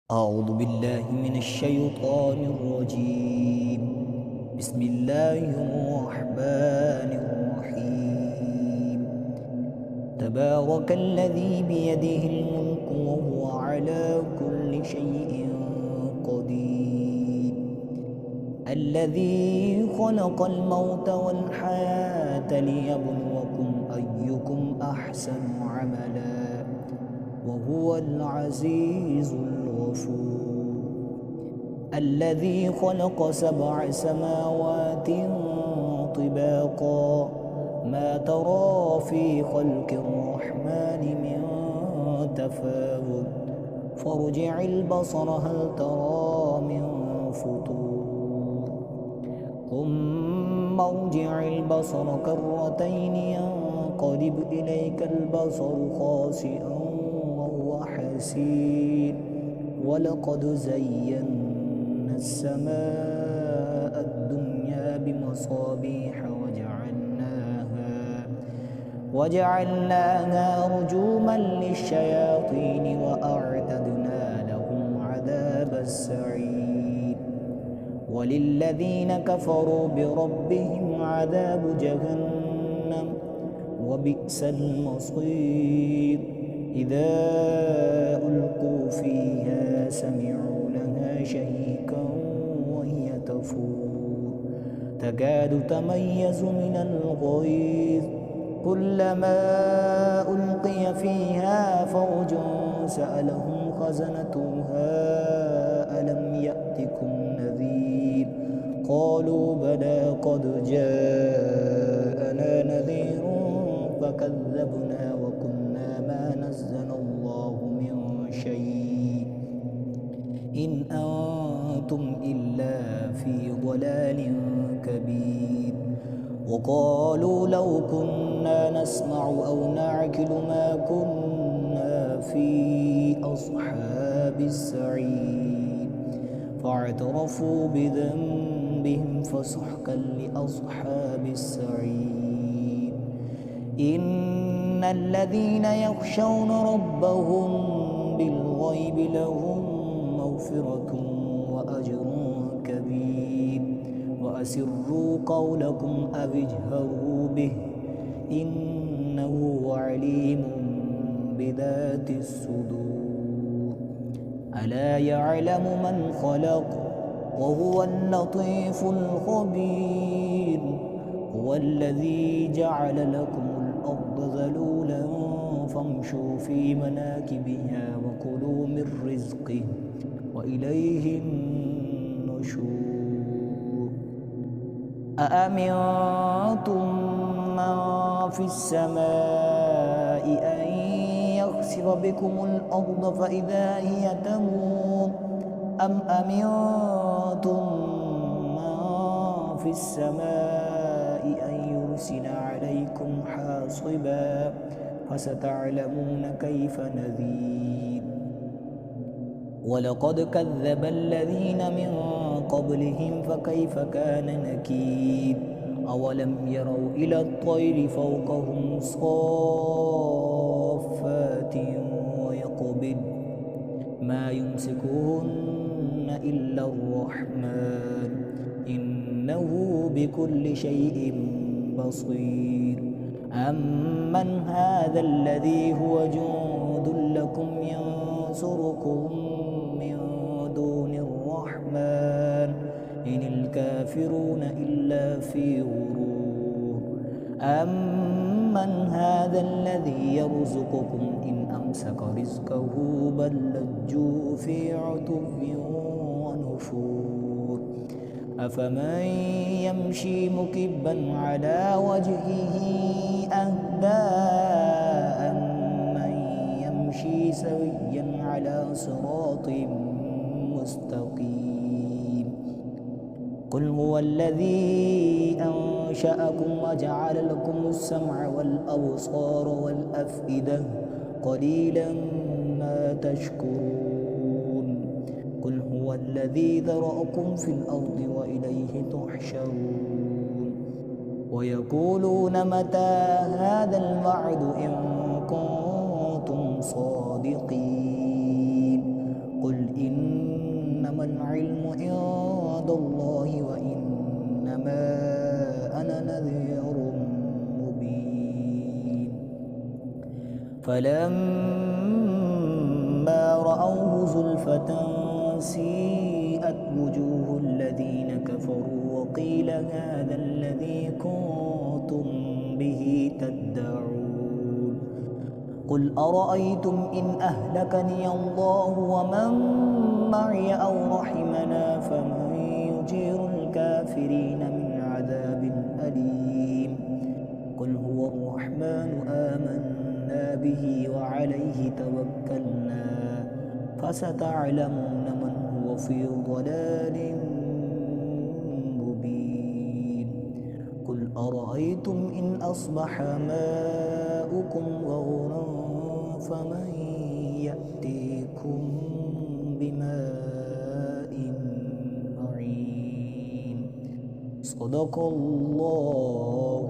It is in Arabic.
أعوذ بالله من الشيطان الرجيم. بسم الله الرحمن الرحيم. تبارك الذي بيده الملك وهو على كل شيء قدير. الذي خلق الموت والحياة ليبلوكم أيكم أحسن عملا وهو العزيز الغفور. الذي خلق 7 سماوات طباقا ما ترى في خلق الرحمن من تفاوت فارجع البصر هل ترى من فطور ثم ارجع البصر كرتين ينقلب إليك البصر خاسئا وهو حسير ولقد زينا السماء الدنيا بمصابيح وجعلناها رجوما للشياطين وأعتدنا لهم عذاب السعير. وللذين كفروا بربهم عذاب جهنم وبئس المصير. إذا ألقوا فيها سمعوا لها شهيقا وهي تفور تكاد تميز من الغيظ كلما ألقي فيها فوج سألهم خزنتها ألم يأتكم نذير قالوا بلى قد جاءنا نذير فكذبنا وكنا ما نزل الله من شيء إن أنتم إلا في ضلال كبير. وقالوا لو كنا نسمع أو نعقل ما كنا في أصحاب السعير فاعترفوا بذنبهم فسحقا لأصحاب السعير. إن الذين يخشون ربهم بالغيب لهم مغفرة وأجر كبير. وأسروا قولكم أو اجهروا به إنه عليم بذات الصدور. ألا يعلم من خلق وهو اللطيف الخبير. هو الذي جعل لكم الأرض ذلولا فامشوا في مناكبها وكلوا من رزقه وإليه النشور. أأمنتم من في السماء أن يخسف بكم الأرض فإذا هي تمور أم أمنتم من في السماء أن يرسل عليكم حاصبا فستعلمون كيف نذير. ولقد كذب الذين من قبلهم فكيف كان نكير. أولم يروا إلى الطير فوقهم صافات ويقبض ما يمسكهن إلا الرحمن إنه بكل شيء بصير. أمن هذا الذي هو جند لكم ينصركم من دون الرحمن إن الكافرون إلا في غرور. أمن هذا الذي يرزقكم إن أمسك رزقه بل لجوا في عتو ونفور. أفمن يمشي مكبا على وجهه أهدى أمن يمشي سويا على صراط مستقيم. قل هو الذي أنشأكم وجعل لكم السمع والأبصار والأفئدة قليلا ما تشكرون. قل هو الذي ذرأكم في الأرض وإليه تحشرون. ويقولون متى هذا الوعد إن كنتم صادقين. قل إن إنما العلم عند الله وإنما أنا نذير مبين فلما رأوه زلفة سيئت وجوه الذين كفروا وقيل هذا الذي كنتم به تدعون قل أرأيتم إن أهلكني الله ومن معي أو رحمنا فمن يجير الكافرين من عذاب أليم قل هو الرحمن آمنا به وعليه توكلنا فستعلمون من هو في ضلال مبين قل أرأيتم إن أصبح ماؤكم غورا فمن يأتيكم بماء معين صدق الله